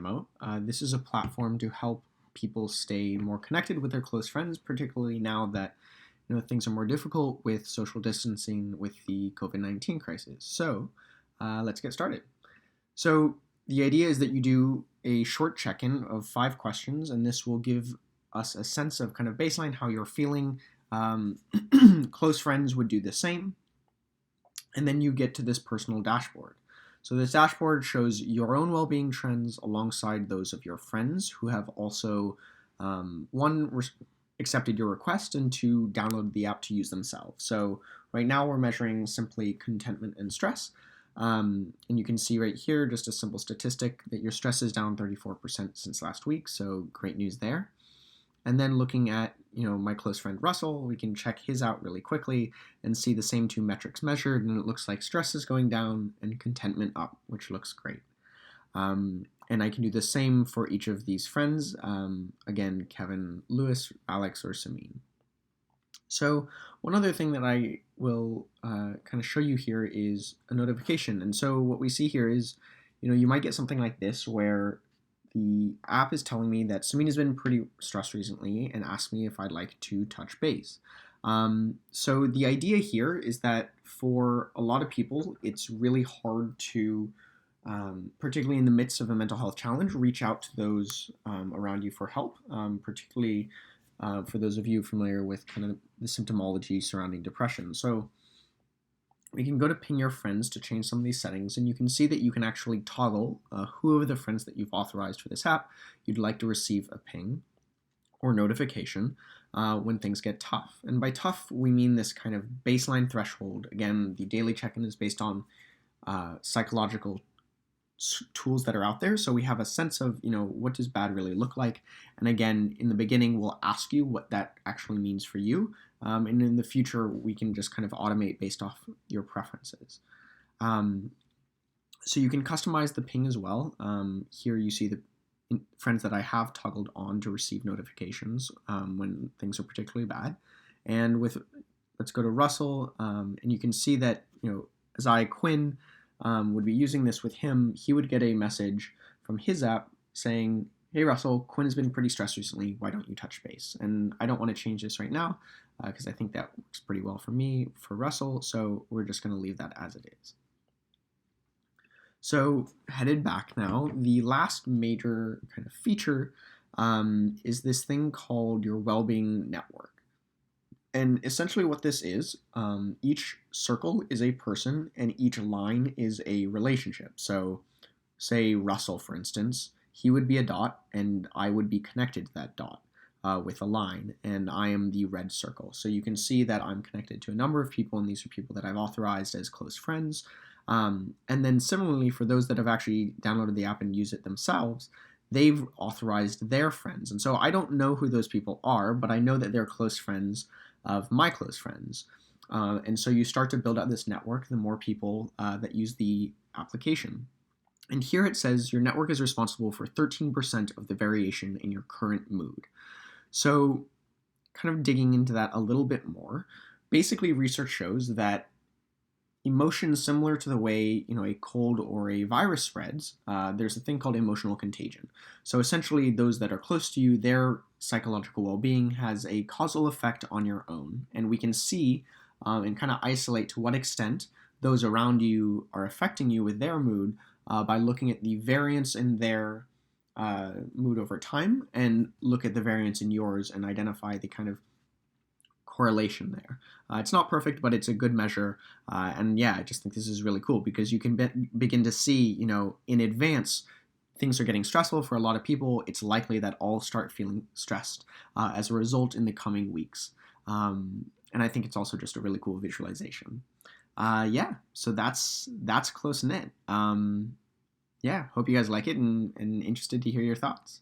Animo. This is a platform to help people stay more connected with their close friends, particularly now that things are more difficult with social distancing with the COVID-19 crisis. So let's get started. So the idea is that you do a short check-in of 5 questions, and this will give us a sense of kind of baseline how you're feeling. Close friends would do the same, and then you get to this personal dashboard. So this dashboard shows your own well-being trends alongside those of your friends who have also accepted your request and two, downloaded the app to use themselves. So right now we're measuring simply contentment and stress. And you can see right here just a simple statistic that your stress is down 34% since last week. So great news there. And then looking at, my close friend Russell, we can check his out really quickly and see the same 2 metrics measured, and it looks like stress is going down and contentment up, which looks great. And I can do the same for each of these friends. Again, Kevin, Lewis, Alex, or Samin. So one other thing that I will kind of show you here is a notification. And so what we see here is, you might get something like this where the app is telling me that Samin has been pretty stressed recently and asked me if I'd like to touch base. So the idea here is that for a lot of people, it's really hard to, particularly in the midst of a mental health challenge, reach out to those around you for help, particularly for those of you familiar with kind of the symptomology surrounding depression. So we can go to ping your friends to change some of these settings, and you can see that you can actually toggle who are the friends that you've authorized for this app you'd like to receive a ping or notification when things get tough. And by tough, we mean this kind of baseline threshold. Again, the daily check-in is based on psychological tools that are out there, so we have a sense of what does bad really look like. And again, in the beginning we'll ask you what that actually means for you, and in the future we can just kind of automate based off your preferences. So you can customize the ping as well. Here you see the friends that I have toggled on to receive notifications when things are particularly bad. And let's go to Russell, and you can see that as Quinn would be using this with him, he would get a message from his app saying, "Hey Russell, Quinn has been pretty stressed recently, why don't you touch base?" And I don't want to change this right now because I think that works pretty well for me, for Russell, so we're just going to leave that as it is. So headed back now, the last major kind of feature is this thing called your well-being network. And essentially what this is, each circle is a person and each line is a relationship. So say Russell, for instance, he would be a dot and I would be connected to that dot with a line, and I am the red circle. So you can see that I'm connected to a number of people, and these are people that I've authorized as close friends. And then similarly, for those that have actually downloaded the app and use it themselves, they've authorized their friends. And so I don't know who those people are, but I know that they're close friends of my close friends. And so you start to build out this network, the more people that use the application. And here it says your network is responsible for 13% of the variation in your current mood. So kind of digging into that a little bit more, basically research shows that emotions similar to the way a cold or a virus spreads, there's a thing called emotional contagion. So essentially those that are close to you, their psychological well-being has a causal effect on your own, and we can see and kind of isolate to what extent those around you are affecting you with their mood by looking at the variance in their mood over time and look at the variance in yours and identify the kind of correlation there. It's not perfect, but it's a good measure. And yeah, I just think this is really cool because you can begin to see, in advance, things are getting stressful for a lot of people. It's likely that all start feeling stressed as a result in the coming weeks. And I think it's also just a really cool visualization. Yeah, so that's close knit. Yeah, hope you guys like it and interested to hear your thoughts.